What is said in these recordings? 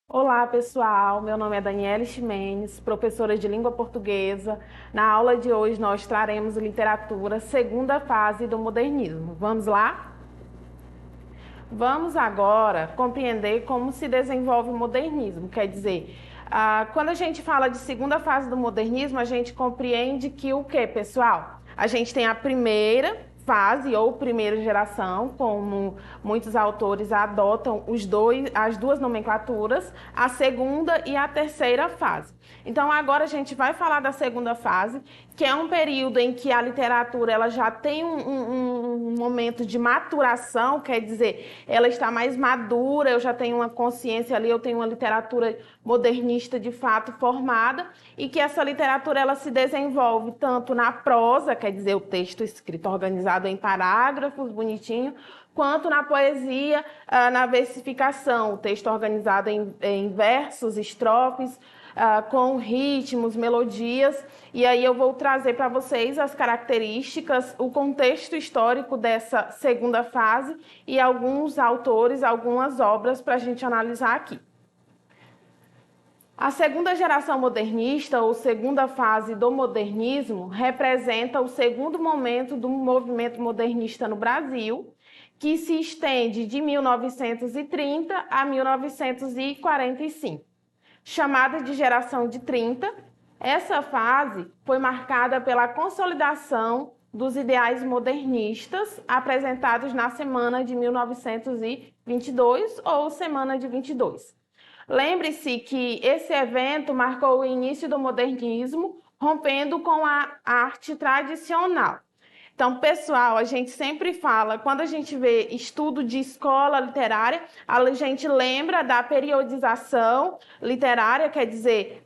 Olá, pessoal. Meu nome é Daniela Ximenes, professora de língua portuguesa. Na aula de hoje nós traremos literatura, segunda fase do modernismo. Vamos lá? Vamos agora compreender como se desenvolve o modernismo. Quer dizer, quando a gente fala de segunda fase do modernismo, a gente compreende que o quê, pessoal? A gente tem a primeira fase ou primeira geração, como muitos autores adotam as duas nomenclaturas, a segunda e a terceira fase. Então agora a gente vai falar da segunda fase, que é um período em que a literatura ela já tem um momento de maturação, quer dizer, ela está mais madura, eu já tenho uma consciência ali, eu tenho uma literatura modernista de fato formada, e que essa literatura ela se desenvolve tanto na prosa, quer dizer, o texto escrito organizado em parágrafos, bonitinho, quanto na poesia, na versificação, o texto organizado em versos, estrofes, com ritmos, melodias, e aí eu vou trazer para vocês as características, o contexto histórico dessa segunda fase e alguns autores, algumas obras para a gente analisar aqui. A segunda geração modernista, ou segunda fase do modernismo, representa o segundo momento do movimento modernista no Brasil, que se estende de 1930 a 1945. Chamada de geração de 30, essa fase foi marcada pela consolidação dos ideais modernistas apresentados na Semana de 1922 ou Semana de 22. Lembre-se que esse evento marcou o início do modernismo, rompendo com a arte tradicional. Então, pessoal, a gente sempre fala, quando a gente vê estudo de escola literária, a gente lembra da periodização literária, quer dizer,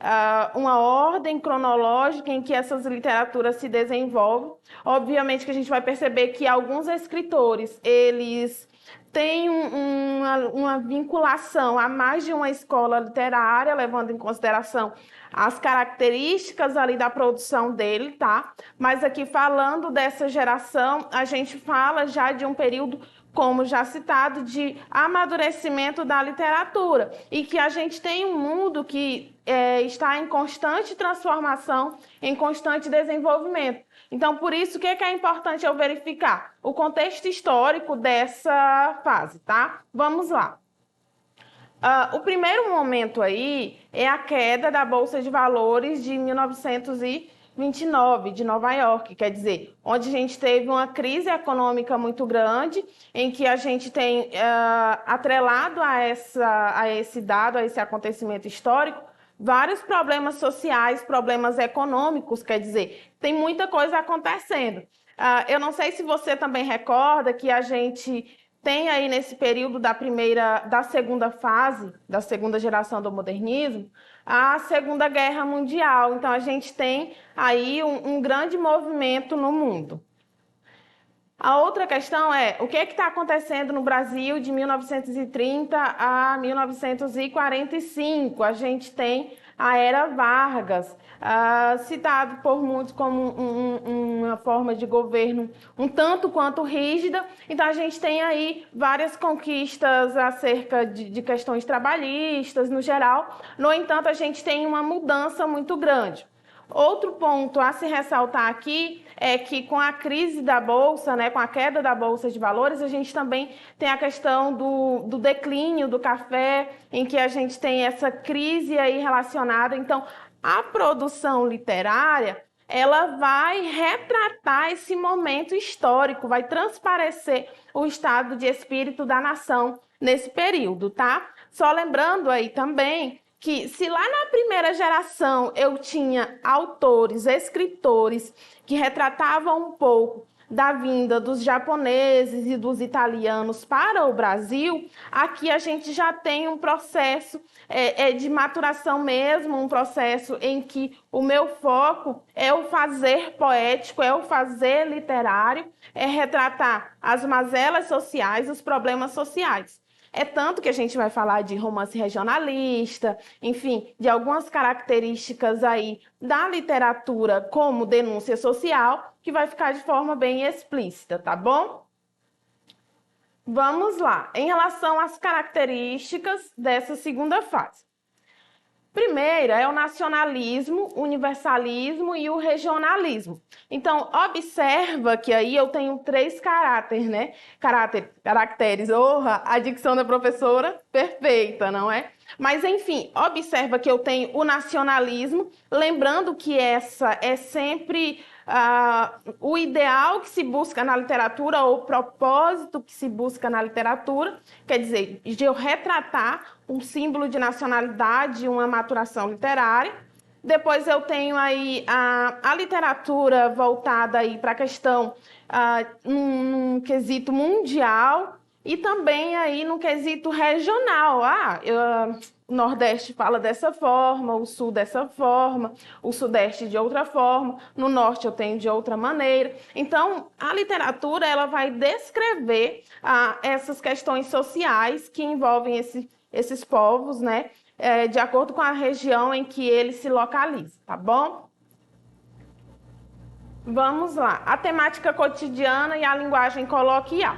uma ordem cronológica em que essas literaturas se desenvolvem. Obviamente que a gente vai perceber que alguns escritores, eles têm uma vinculação a mais de uma escola literária, levando em consideração as características ali da produção dele, tá? Mas aqui falando dessa geração, a gente fala já de um período, como já citado, de amadurecimento da literatura e que a gente tem um mundo que está em constante transformação, em constante desenvolvimento. Então, por isso, o que é importante eu verificar? O contexto histórico dessa fase, tá? Vamos lá. O primeiro momento aí é a queda da Bolsa de Valores de 1929, de Nova York, quer dizer, onde a gente teve uma crise econômica muito grande, em que a gente tem atrelado a esse dado, a esse acontecimento histórico, vários problemas sociais, problemas econômicos, quer dizer, tem muita coisa acontecendo. Eu não sei se você também recorda que a gente tem aí nesse período da segunda fase, da segunda geração do modernismo, a Segunda Guerra Mundial. Então, a gente tem aí um grande movimento no mundo. A outra questão é, o que está acontecendo no Brasil de 1930 a 1945? A gente tem a Era Vargas, citado por muitos como uma forma de governo um tanto quanto rígida. Então, a gente tem aí várias conquistas acerca de questões trabalhistas, no geral. No entanto, a gente tem uma mudança muito grande. Outro ponto a se ressaltar aqui é que com a crise da Bolsa, né, com a queda da Bolsa de Valores, a gente também tem a questão do declínio do café, em que a gente tem essa crise aí relacionada. Então, a produção literária, ela vai retratar esse momento histórico, vai transparecer o estado de espírito da nação nesse período, tá? Só lembrando aí também que se lá na primeira geração eu tinha autores, escritores que retratavam um pouco da vinda dos japoneses e dos italianos para o Brasil, aqui a gente já tem um processo de maturação mesmo, um processo em que o meu foco é o fazer poético, é o fazer literário, é retratar as mazelas sociais, os problemas sociais. É tanto que a gente vai falar de romance regionalista, enfim, de algumas características aí da literatura como denúncia social, que vai ficar de forma bem explícita, tá bom? Vamos lá, em relação às características dessa segunda fase. Primeira é o nacionalismo, o universalismo e o regionalismo. Então, observa que aí eu tenho 3 caráteres, né? Caracteres. A dicção da professora, perfeita, não é? Mas, enfim, observa que eu tenho o nacionalismo, lembrando que essa é sempre o ideal que se busca na literatura, ou o propósito que se busca na literatura, quer dizer, de eu retratar um símbolo de nacionalidade, uma maturação literária. Depois eu tenho aí a literatura voltada aí para a questão num quesito mundial e também aí no quesito regional. O Nordeste fala dessa forma, o Sul dessa forma, o Sudeste de outra forma, no Norte eu tenho de outra maneira. Então, a literatura ela vai descrever essas questões sociais que envolvem esses povos, né? De acordo com a região em que ele se localiza, tá bom? Vamos lá. A temática cotidiana e a linguagem coloquial.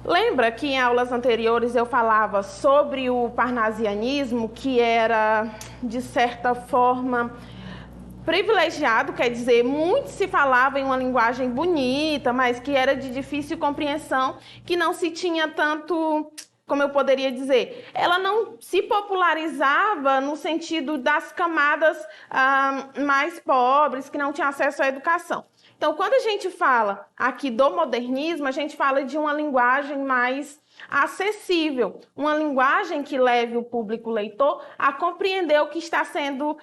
Lembra que em aulas anteriores eu falava sobre o parnasianismo, que era, de certa forma, privilegiado, quer dizer, muito se falava em uma linguagem bonita, mas que era de difícil compreensão, que não se tinha tanto, como eu poderia dizer, ela não se popularizava no sentido das camadas mais pobres, que não tinham acesso à educação. Então, quando a gente fala aqui do modernismo, a gente fala de uma linguagem mais acessível, uma linguagem que leve o público leitor a compreender o que está sendo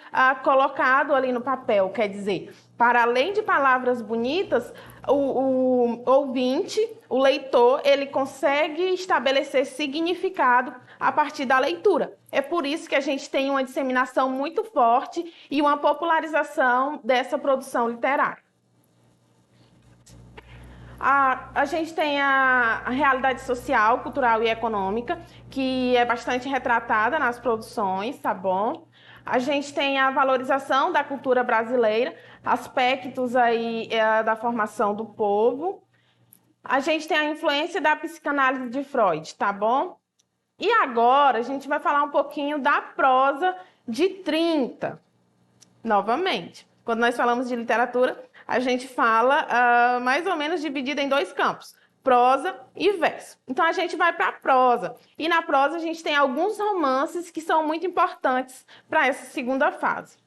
colocado ali no papel. Quer dizer, para além de palavras bonitas, o ouvinte, o leitor, ele consegue estabelecer significado a partir da leitura. É por isso que a gente tem uma disseminação muito forte e uma popularização dessa produção literária. A gente tem a realidade social, cultural e econômica, que é bastante retratada nas produções, tá bom? A gente tem a valorização da cultura brasileira, aspectos aí da formação do povo. A gente tem a influência da psicanálise de Freud, tá bom? E agora a gente vai falar um pouquinho da prosa de 30. Novamente, quando nós falamos de literatura, a gente fala mais ou menos dividida em 2 campos, prosa e verso. Então, a gente vai para a prosa. E na prosa, a gente tem alguns romances que são muito importantes para essa segunda fase.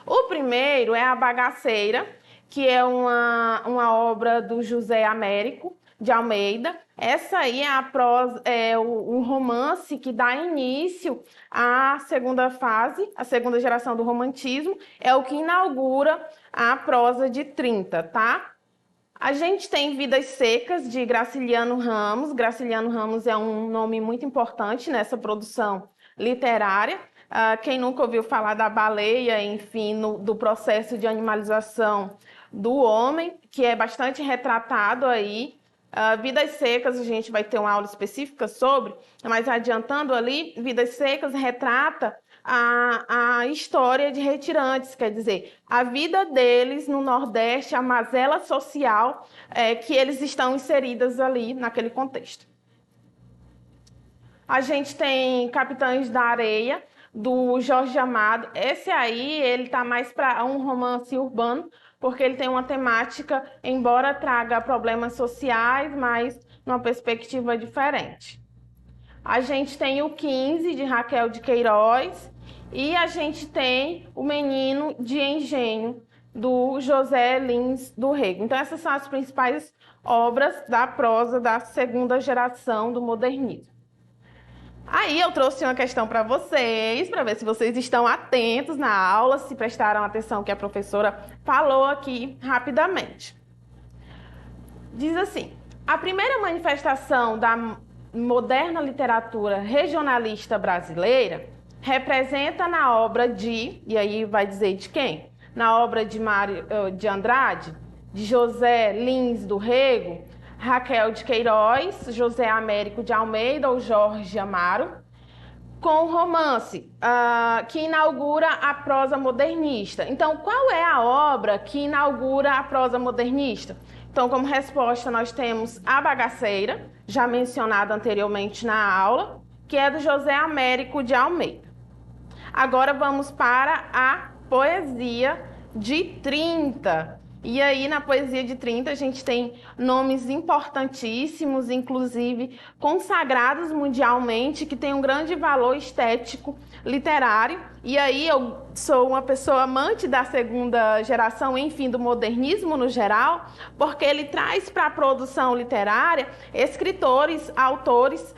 O primeiro é A Bagaceira, que é uma obra do José Américo de Almeida. Essa aí é a prosa, o romance que dá início à segunda fase, a segunda geração do romantismo, é o que inaugura a prosa de 30, tá? A gente tem Vidas Secas, de Graciliano Ramos. Graciliano Ramos é um nome muito importante nessa produção literária. Quem nunca ouviu falar da baleia, enfim, do processo de animalização do homem, que é bastante retratado aí. Vidas Secas, a gente vai ter uma aula específica sobre, mas adiantando ali, Vidas Secas retrata a história de retirantes, quer dizer, a vida deles no Nordeste, a mazela social que eles estão inseridas ali naquele contexto. A gente tem Capitães da Areia, do Jorge Amado. Esse aí, ele está mais para um romance urbano, porque ele tem uma temática, embora traga problemas sociais, mas numa perspectiva diferente. A gente tem o 15, de Raquel de Queiroz, e a gente tem o Menino de Engenho, do José Lins do Rego. Então, essas são as principais obras da prosa da segunda geração do modernismo. Aí eu trouxe uma questão para vocês, para ver se vocês estão atentos na aula, se prestaram atenção que a professora falou aqui rapidamente. Diz assim: a primeira manifestação da moderna literatura regionalista brasileira representa na obra de, e aí vai dizer de quem? Na obra de Mário de Andrade, de José Lins do Rego, Raquel de Queiroz, José Américo de Almeida ou Jorge Amaro, com o romance, que inaugura a prosa modernista. Então, qual é a obra que inaugura a prosa modernista? Então, como resposta, nós temos A Bagaceira, já mencionada anteriormente na aula, que é do José Américo de Almeida. Agora vamos para a poesia de 30. E aí, na poesia de 30, a gente tem nomes importantíssimos, inclusive consagrados mundialmente, que têm um grande valor estético, literário. E aí, eu sou uma pessoa amante da segunda geração, enfim, do modernismo no geral, porque ele traz para a produção literária escritores, autores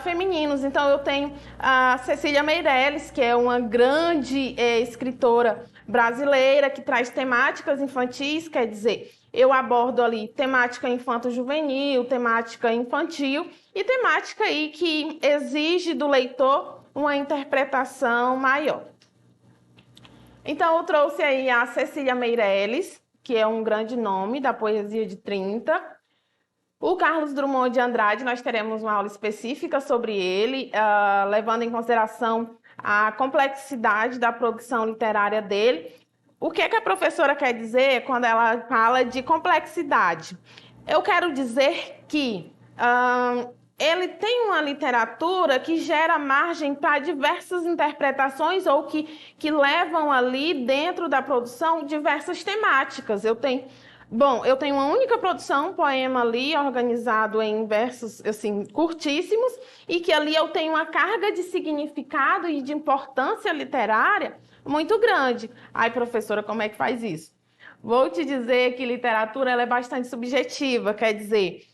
femininos. Então, eu tenho a Cecília Meirelles, que é uma grande escritora brasileira, que traz temáticas infantis, quer dizer, eu abordo ali temática infanto-juvenil, temática infantil e temática aí que exige do leitor uma interpretação maior. Então, eu trouxe aí a Cecília Meirelles, que é um grande nome da poesia de 30. O Carlos Drummond de Andrade, nós teremos uma aula específica sobre ele, levando em consideração a complexidade da produção literária dele. O que é que a professora quer dizer quando ela fala de complexidade? Eu quero dizer que ele tem uma literatura que gera margem para diversas interpretações ou que levam ali dentro da produção diversas temáticas. Eu tenho uma única produção, um poema ali organizado em versos assim, curtíssimos, e que ali eu tenho uma carga de significado e de importância literária muito grande. Ai, professora, como é que faz isso? Vou te dizer que literatura ela é bastante subjetiva, quer dizer,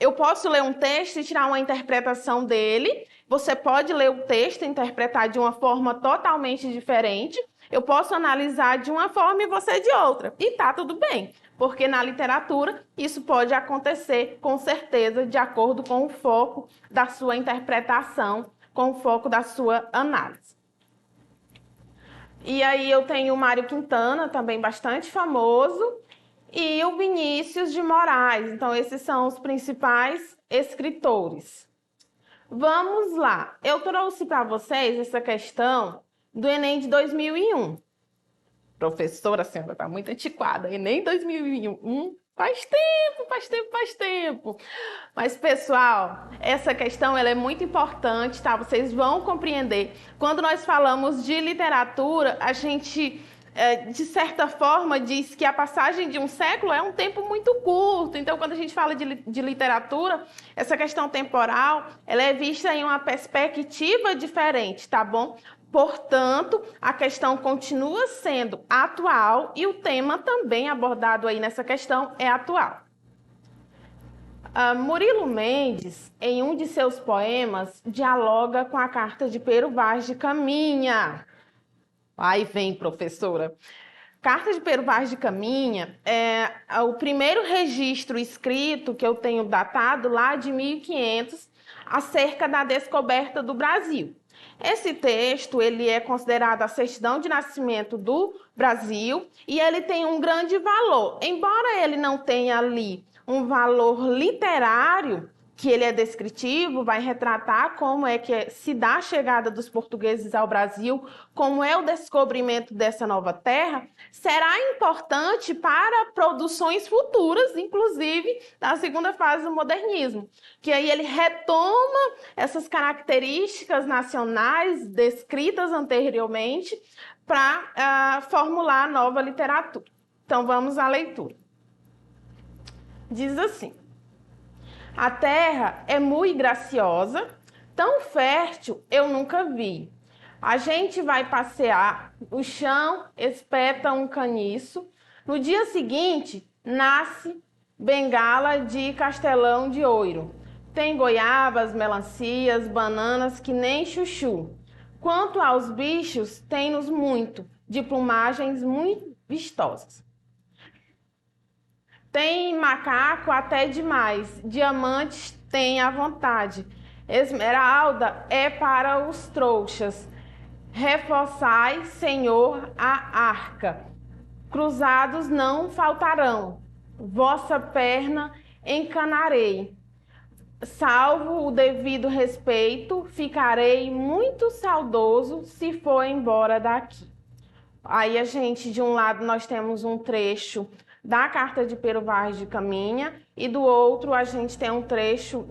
eu posso ler um texto e tirar uma interpretação dele, você pode ler o texto e interpretar de uma forma totalmente diferente, eu posso analisar de uma forma e você de outra. E tá tudo bem, porque na literatura isso pode acontecer com certeza de acordo com o foco da sua interpretação, com o foco da sua análise. E aí eu tenho o Mário Quintana, também bastante famoso, e o Vinícius de Moraes. Então esses são os principais escritores. Vamos lá. Eu trouxe para vocês essa questão do Enem de 2001. Professora, a senhora está muito antiquada. Enem 2001 faz tempo. Mas, pessoal, essa questão ela é muito importante, tá? Vocês vão compreender. Quando nós falamos de literatura, a gente, de certa forma, diz que a passagem de um século é um tempo muito curto. Então, quando a gente fala de literatura, essa questão temporal, ela é vista em uma perspectiva diferente, tá bom? Portanto, a questão continua sendo atual e o tema também abordado aí nessa questão é atual. Murilo Mendes, em um de seus poemas, dialoga com a carta de Pero Vaz de Caminha. Aí vem, professora. Carta de Pero Vaz de Caminha é o primeiro registro escrito que eu tenho datado lá de 1500 acerca da descoberta do Brasil. Esse texto ele é considerado a certidão de nascimento do Brasil e ele tem um grande valor. Embora ele não tenha ali um valor literário, que ele é descritivo, vai retratar como é que se dá a chegada dos portugueses ao Brasil, como é o descobrimento dessa nova terra, será importante para produções futuras, inclusive da segunda fase do modernismo, que aí ele retoma essas características nacionais descritas anteriormente para formular a nova literatura. Então vamos à leitura. Diz assim: a terra é muito graciosa, tão fértil eu nunca vi. A gente vai passear, o chão espeta um caniço. No dia seguinte, nasce bengala de castelão de ouro. Tem goiabas, melancias, bananas que nem chuchu. Quanto aos bichos, tem-nos muito, de plumagens muito vistosas. Tem macaco até demais, diamantes tem à vontade. Esmeralda é para os trouxas. Reforçai, Senhor, a arca. Cruzados não faltarão. Vossa perna encanarei. Salvo o devido respeito, ficarei muito saudoso se for embora daqui. Aí a gente, de um lado, nós temos um trecho da carta de Pero Vaz de Caminha e do outro a gente tem um trecho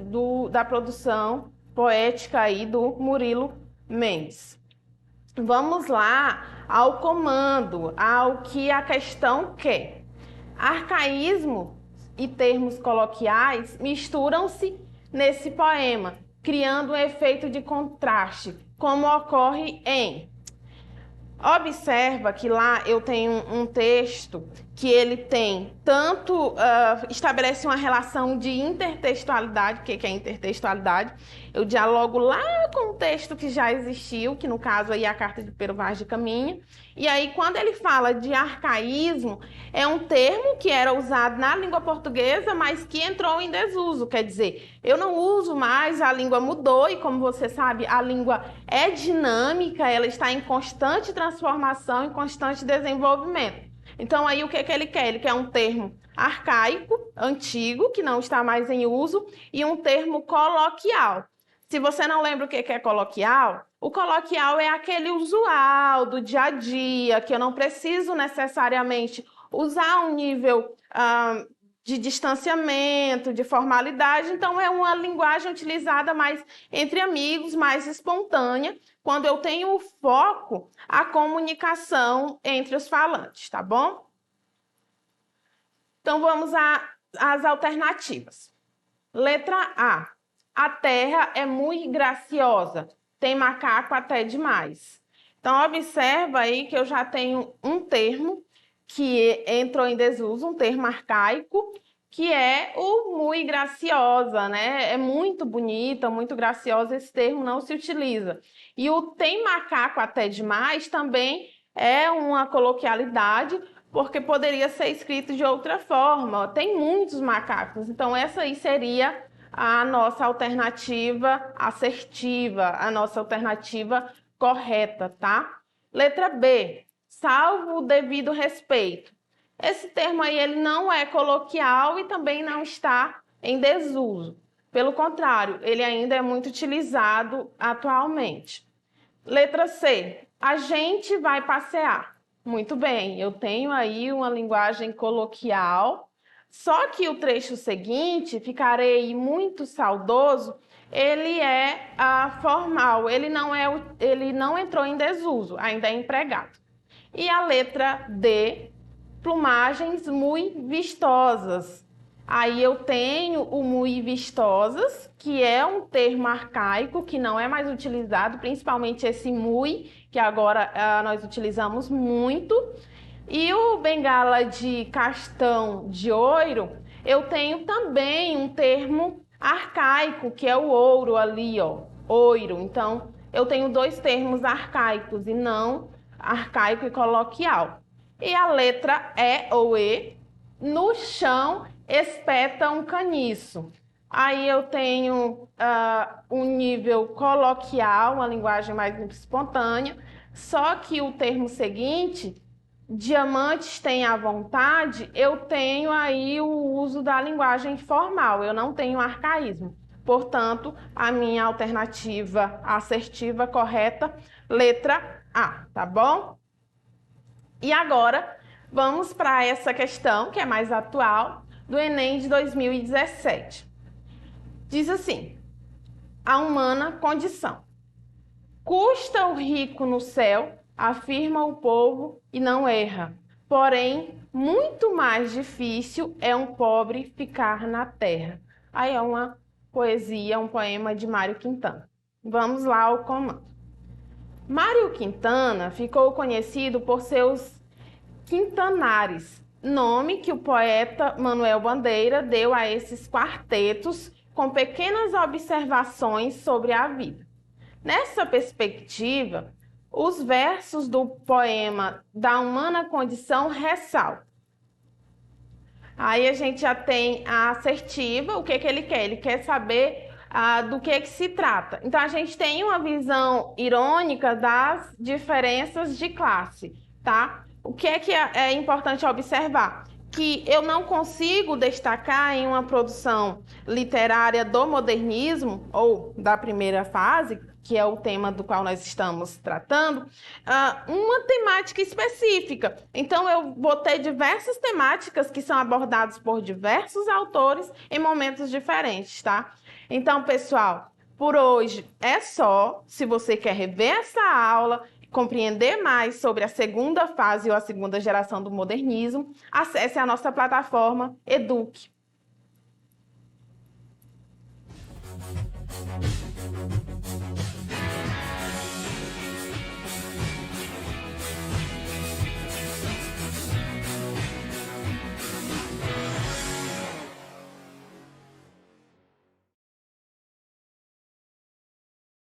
da produção poética aí do Murilo Mendes. Vamos lá ao comando, ao que a questão quer. Arcaísmo e termos coloquiais misturam-se nesse poema, criando um efeito de contraste, como ocorre em... Observa que lá eu tenho um texto que ele tem tanto, estabelece uma relação de intertextualidade. O que é intertextualidade? Eu dialogo lá com um texto que já existiu, que no caso aí é a carta de Pero Vaz de Caminha, e aí quando ele fala de arcaísmo, é um termo que era usado na língua portuguesa, mas que entrou em desuso, quer dizer, eu não uso mais, a língua mudou, e como você sabe, a língua é dinâmica, ela está em constante transformação, em constante desenvolvimento. Então, aí o que ele quer? Ele quer um termo arcaico, antigo, que não está mais em uso, e um termo coloquial. Se você não lembra o que é coloquial, o coloquial é aquele usual do dia a dia, que eu não preciso necessariamente usar um nível de distanciamento, de formalidade. Então, é uma linguagem utilizada mais entre amigos, mais espontânea, quando eu tenho o foco, a comunicação entre os falantes, tá bom? Então, vamos às alternativas. Letra A. A terra é muito graciosa, tem macaco até demais. Então, observa aí que eu já tenho um termo que entrou em desuso, um termo arcaico, que é o muito graciosa, né? É muito bonita, muito graciosa, esse termo não se utiliza. E o tem macaco até demais também é uma coloquialidade, porque poderia ser escrito de outra forma. Tem muitos macacos, então essa aí seria a nossa alternativa assertiva, a nossa alternativa correta, tá? Letra B, salvo o devido respeito. Esse termo aí ele não é coloquial e também não está em desuso. Pelo contrário, ele ainda é muito utilizado atualmente. Letra C, a gente vai passear. Muito bem, eu tenho aí uma linguagem coloquial, só que o trecho seguinte, ficarei muito saudoso, ele é formal, ele não entrou em desuso, ainda é empregado. E a letra D, plumagens muito vistosas. Aí eu tenho o muito vistosas, que é um termo arcaico que não é mais utilizado, principalmente esse muito, que agora nós utilizamos muito. E o bengala de castão de ouro, eu tenho também um termo arcaico, que é o ouro ali, ó, oiro. Então, eu tenho dois termos arcaicos e não arcaico e coloquial. E a letra E ou E, no chão espeta um caniço. Aí eu tenho um nível coloquial, uma linguagem mais espontânea, só que o termo seguinte, diamantes têm à vontade, eu tenho aí o uso da linguagem formal, eu não tenho arcaísmo. Portanto, a minha alternativa assertiva correta, letra A, tá bom? E agora, vamos para essa questão, que é mais atual, do Enem de 2017. Diz assim, a humana condição. Custa o rico no céu, afirma o povo e não erra. Porém, muito mais difícil é um pobre ficar na terra. Aí é uma poesia, um poema de Mário Quintana. Vamos lá ao comando. Mário Quintana ficou conhecido por seus quintanares, nome que o poeta Manuel Bandeira deu a esses quartetos com pequenas observações sobre a vida. Nessa perspectiva, os versos do poema Da Humana Condição ressaltam. Aí a gente já tem a assertiva, o que ele quer? Ele quer saber do que se trata. Então, a gente tem uma visão irônica das diferenças de classe, tá? O que é importante observar? que eu não consigo destacar em uma produção literária do modernismo, ou da primeira fase, que é o tema do qual nós estamos tratando, uma temática específica. Então, eu vou ter diversas temáticas que são abordadas por diversos autores em momentos diferentes, tá? Então, pessoal, por hoje é só. Se você quer rever essa aula, compreender mais sobre a segunda fase ou a segunda geração do modernismo, acesse a nossa plataforma Eduque.